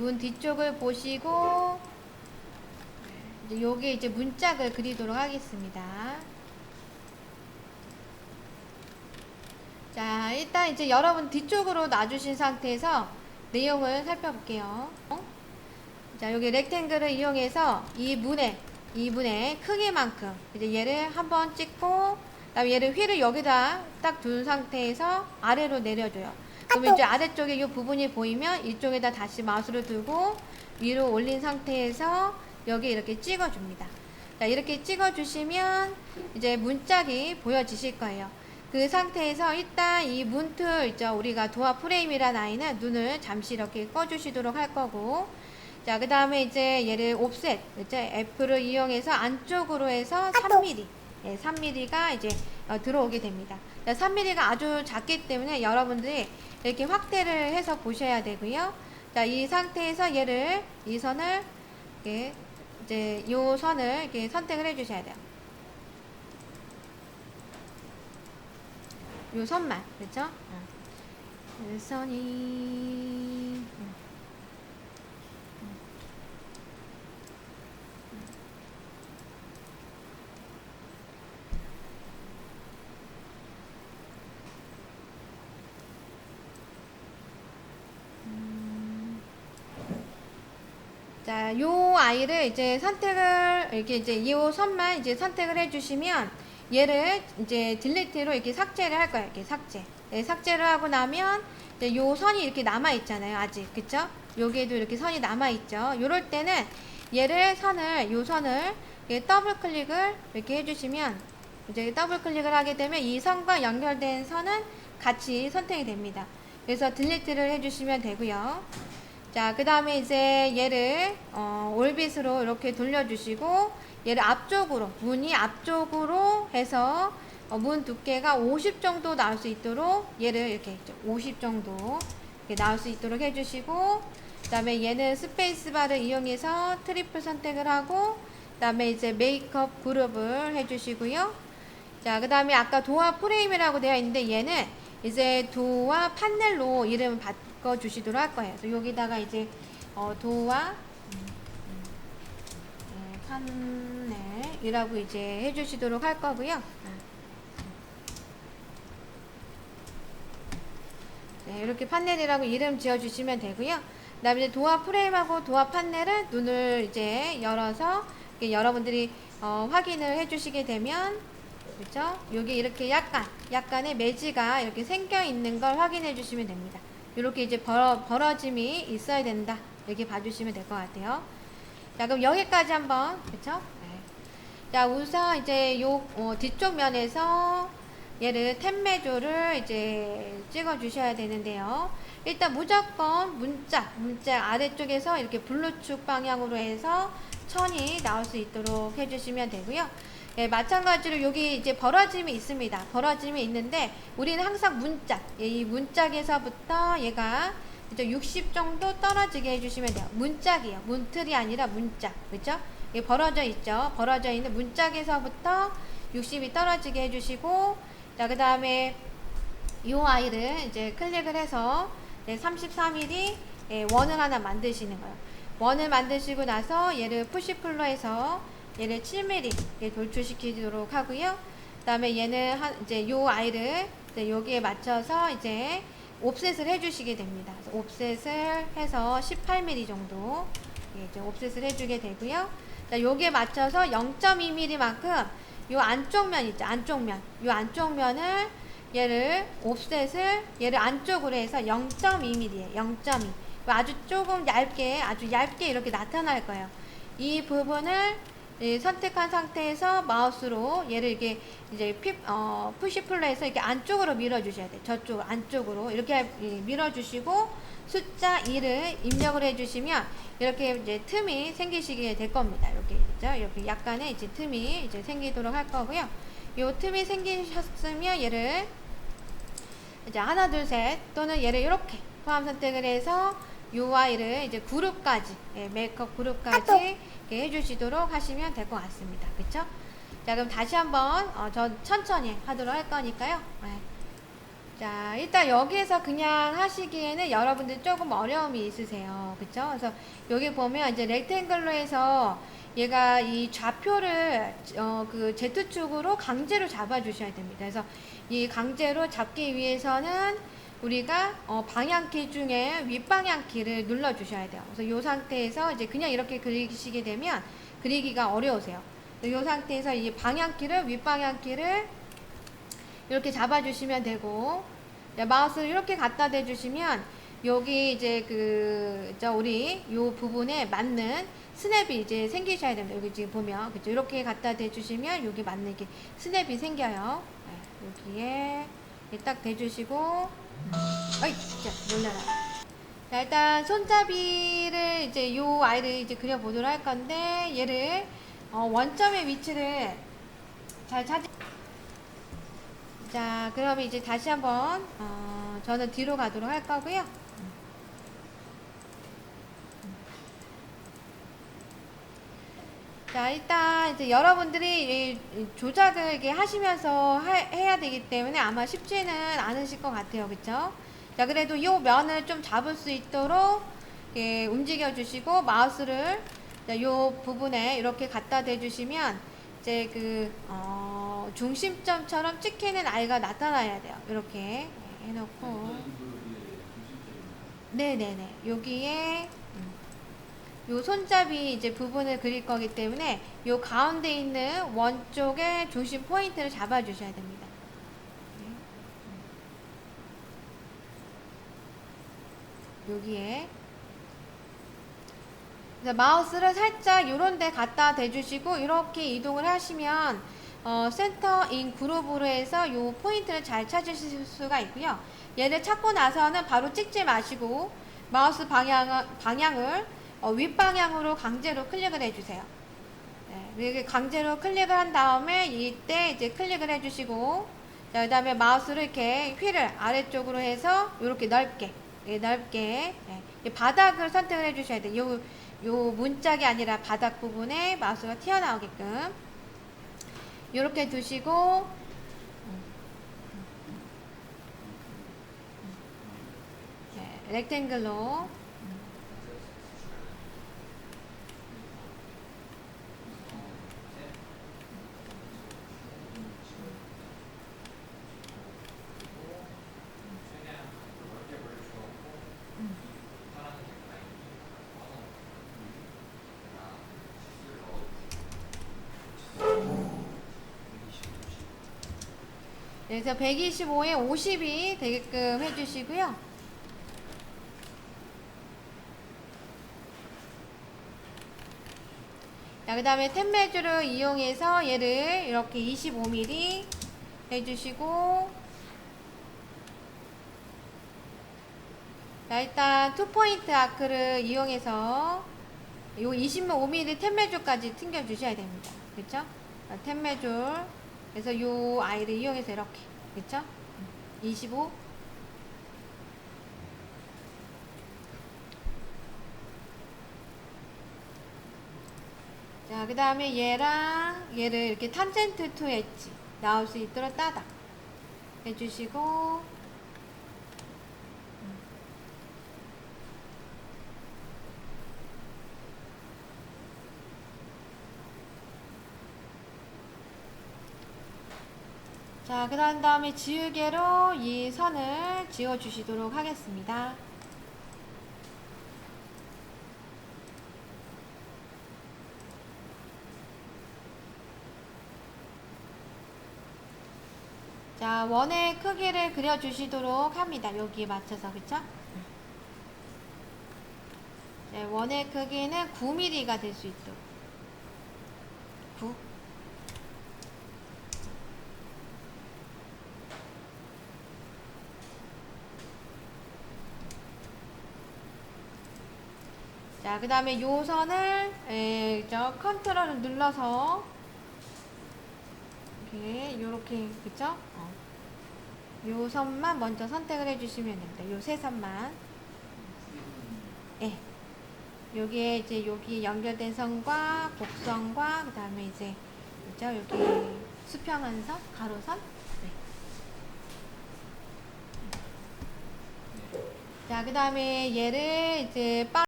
문 뒤쪽을 보시고 이제 여기 이제 문짝을 그리도록 하겠습니다. 자, 일단 이제 여러분 뒤쪽으로 놔주신 상태에서 내용을 살펴볼게요. 자, 여기 렉탱글을 이용해서 이 문의 크기만큼 이제 얘를 한번 찍고, 그다음에 얘를 휠을 여기다 딱 둔 상태에서 아래로 내려줘요. 그러면 이제 아래쪽에 이 부분이 보이면 이쪽에다 다시 마우스를 두고 위로 올린 상태에서 여기 이렇게 찍어줍니다. 자, 이렇게 찍어주시면 이제 문짝이 보여지실 거예요. 그 상태에서 일단 이 문틀 있죠, 우리가 도어 프레임이란 아이는 눈을 잠시 이렇게 꺼주시도록 할 거고, 자, 그 다음에 이제 얘를 옵셋, 그죠? F를 이용해서 안쪽으로 해서 3mm, 예, 3mm가 이제 들어오게 됩니다. 자, 3mm가 아주 작기 때문에 여러분들이 이렇게 확대를 해서 보셔야 되고요. 자, 이 상태에서 얘를, 이 선을, 이렇게, 이제 요 선을 이렇게 선택을 해 주셔야 돼요. 요 선만, 그렇죠? 그 선이 자, 요 아이를 이제 선택을, 이렇게 이제 요 선만 이제 선택을 해주시면 얘를 이제 딜리트로 이렇게 삭제를 할 거예요. 이렇게 삭제. 네, 삭제를 하고 나면 이제 요 선이 이렇게 남아있잖아요. 아직. 그쵸? 여기에도 이렇게 선이 남아있죠. 요럴 때는 얘를 요 선을 이렇게 더블 클릭을 이렇게 해주시면 이제 더블 클릭을 하게 되면 이 선과 연결된 선은 같이 선택이 됩니다. 그래서 딜리트를 해주시면 되고요. 자, 그 다음에 이제 얘를 올빗으로 이렇게 돌려주시고 얘를 앞쪽으로, 문이 앞쪽으로 해서 문 두께가 50 정도 나올 수 있도록 얘를 이렇게 50 정도 이렇게 나올 수 있도록 해주시고, 그 다음에 얘는 스페이스바를 이용해서 트리플 선택을 하고, 그 다음에 이제 메이크업 그룹을 해주시고요. 자, 그 다음에 아까 도어 프레임이라고 되어 있는데 얘는 이제 도어 판넬로 이름 바꿔 주시도록 할 거예요. 그래서 여기다가 이제 도어 판넬이라고 이제 해주시도록 할 거고요. 네, 이렇게 판넬이라고 이름 지어 주시면 되고요. 그 다음에 이제 도어 프레임하고 도어 판넬은 눈을 이제 열어서 여러분들이 확인을 해 주시게 되면, 그렇죠? 여기 이렇게 약간의 매지가 이렇게 생겨 있는 걸 확인해 주시면 됩니다. 이렇게 이제 벌어짐이 있어야 된다. 이렇게 봐주시면 될 것 같아요. 자, 그럼 여기까지 한번, 그렇죠? 네. 자, 우선 이제 요 뒤쪽 면에서 얘를 템매조를 이제 찍어 주셔야 되는데요. 일단 무조건 문짝 아래쪽에서 이렇게 블루축 방향으로 해서 천이 나올 수 있도록 해주시면 되고요. 예, 마찬가지로 여기 이제 벌어짐이 있습니다. 벌어짐이 있는데 우리는 항상 문짝, 예, 이 문짝에서부터 얘가 이제 60 정도 떨어지게 해주시면 돼요. 문짝이에요. 문틀이 아니라 문짝, 그렇죠? 예, 벌어져 있죠. 벌어져 있는 문짝에서부터 60이 떨어지게 해주시고, 자, 그 다음에 이 아이를 이제 클릭을 해서 34mm 원을 하나 만드시는 거예요. 원을 만드시고 나서 얘를 푸시풀로 해서 얘를 7mm 돌출시키도록 하고요. 그 다음에 얘는 이제 요 아이를 이제 여기에 맞춰서 이제 옵셋을 해주시게 됩니다. 그래서 옵셋을 해서 18mm 정도 이제 옵셋을 해주게 되고요. 자, 여기에 맞춰서 0.2mm만큼 요 안쪽 면 있죠. 요 안쪽 면을 얘를 옵셋을 얘를 안쪽으로 해서 0.2mm에 0.2. 아주 조금 아주 얇게 이렇게 나타날 거예요. 이 부분을 선택한 상태에서 마우스로 얘를 이렇게 이제 푸시풀로 해서 이렇게 안쪽으로 밀어주셔야 돼요. 저쪽 안쪽으로 이렇게 밀어주시고 숫자 2를 입력을 해주시면 이렇게 이제 틈이 생기시게 될 겁니다. 이렇게 그죠? 이렇게 약간의 이제 틈이 이제 생기도록 할 거고요. 요 틈이 생기셨으면 얘를 이제 하나, 둘, 셋 또는 얘를 이렇게 포함 선택을 해서 요 아이를 이제 그룹까지, 메이크업 그룹까지 이렇게 해주시도록 하시면 될 것 같습니다. 그쵸? 자, 그럼 다시 한번 저 천천히 하도록 할 거니까요. 자, 일단 여기에서 그냥 하시기에는 여러분들 조금 어려움이 있으세요. 그쵸? 그래서 여기 보면 이제 렉탱글로에서 얘가 이 좌표를 그 Z축으로 강제로 잡아 주셔야 됩니다. 그래서 이 강제로 잡기 위해서는 우리가 방향키 중에 윗방향키를 눌러 주셔야 돼요. 그래서 이 상태에서 이제 그냥 이렇게 그리시게 되면 그리기가 어려우세요. 이 상태에서 이 방향키를 윗방향키를 이렇게 잡아주시면 되고, 마우스를 이렇게 갖다 대주시면 여기 이제 우리 요 부분에 맞는 스냅이 이제 생기셔야 됩니다. 여기 지금 보면 그죠? 이렇게 갖다 대주시면 여기 맞는 이렇게 스냅이 생겨요. 네, 여기에 딱 대주시고, 어이, 진짜 놀라라. 자, 일단 손잡이를 이제 요 아이를 이제 그려보도록 할 건데, 얘를 원점의 위치를 잘 찾으. 자, 그럼 이제 다시 한번 저는 뒤로 가도록 할 거고요. 자, 일단 이제 여러분들이 이 조작을 이렇게 하시면서 해야 되기 때문에 아마 쉽지는 않으실 것 같아요. 그쵸? 자, 그래도 이 면을 좀 잡을 수 있도록 이렇게 움직여 주시고, 마우스를 이 부분에 이렇게 갖다 대주시면 이제 중심점처럼 찍히는 아이가 나타나야 돼요. 이렇게 해놓고, 네네네. 여기에 요 손잡이 이제 부분을 그릴 거기 때문에 요 가운데 있는 원 쪽에 중심 포인트를 잡아 주셔야 됩니다. 여기에 마우스를 살짝 요런 데 갖다 대주시고 이렇게 이동을 하시면 센터 인 그룹으로 해서 요 포인트를 잘 찾으실 수가 있고요. 얘를 찾고 나서는 바로 찍지 마시고 마우스 방향을 윗방향으로 강제로 클릭을 해주세요. 네, 이렇게 강제로 클릭을 한 다음에 이때 이제 클릭을 해주시고, 그 다음에 마우스를 이렇게 휠을 아래쪽으로 해서 이렇게 넓게, 넓게, 네, 바닥을 선택을 해주셔야 돼요. 요 문짝이 아니라 바닥 부분에 마우스가 튀어나오게끔 이렇게 두시고, 네, 렉탱글로 그래서 125에 50이 되게끔 해주시고요. 자, 그 다음에 탭 메주를 이용해서 얘를 이렇게 25mm 해주시고, 자, 일단 투포인트 아크를 이용해서 요 25mm 탭 메주까지 튕겨 주셔야 됩니다. 그쵸? 탭 메주, 그래서 요 아이를 이용해서 이렇게, 그쵸? 25. 자, 그 다음에 얘랑 얘를 이렇게 탄젠트 투 엣지 나올 수 있도록 따닥 해주시고, 자, 그 다음에 지우개로 이 선을 지워 주시도록 하겠습니다. 자, 원의 크기를 그려주시도록 합니다. 여기에 맞춰서, 그쵸? 네, 원의 크기는 9mm가 될 수 있도록. 9. 자, 그 다음에 요 선을, 컨트롤을 눌러서, 요렇게, 그쵸? 요 선만 먼저 선택을 해주시면 됩니다. 요 세 선만. 예. 여기에 이제 여기 연결된 선과 곡선과 그 다음에 이제 그죠? 여기 수평한 선, 가로선. 네. 자, 그 다음에 얘를 이제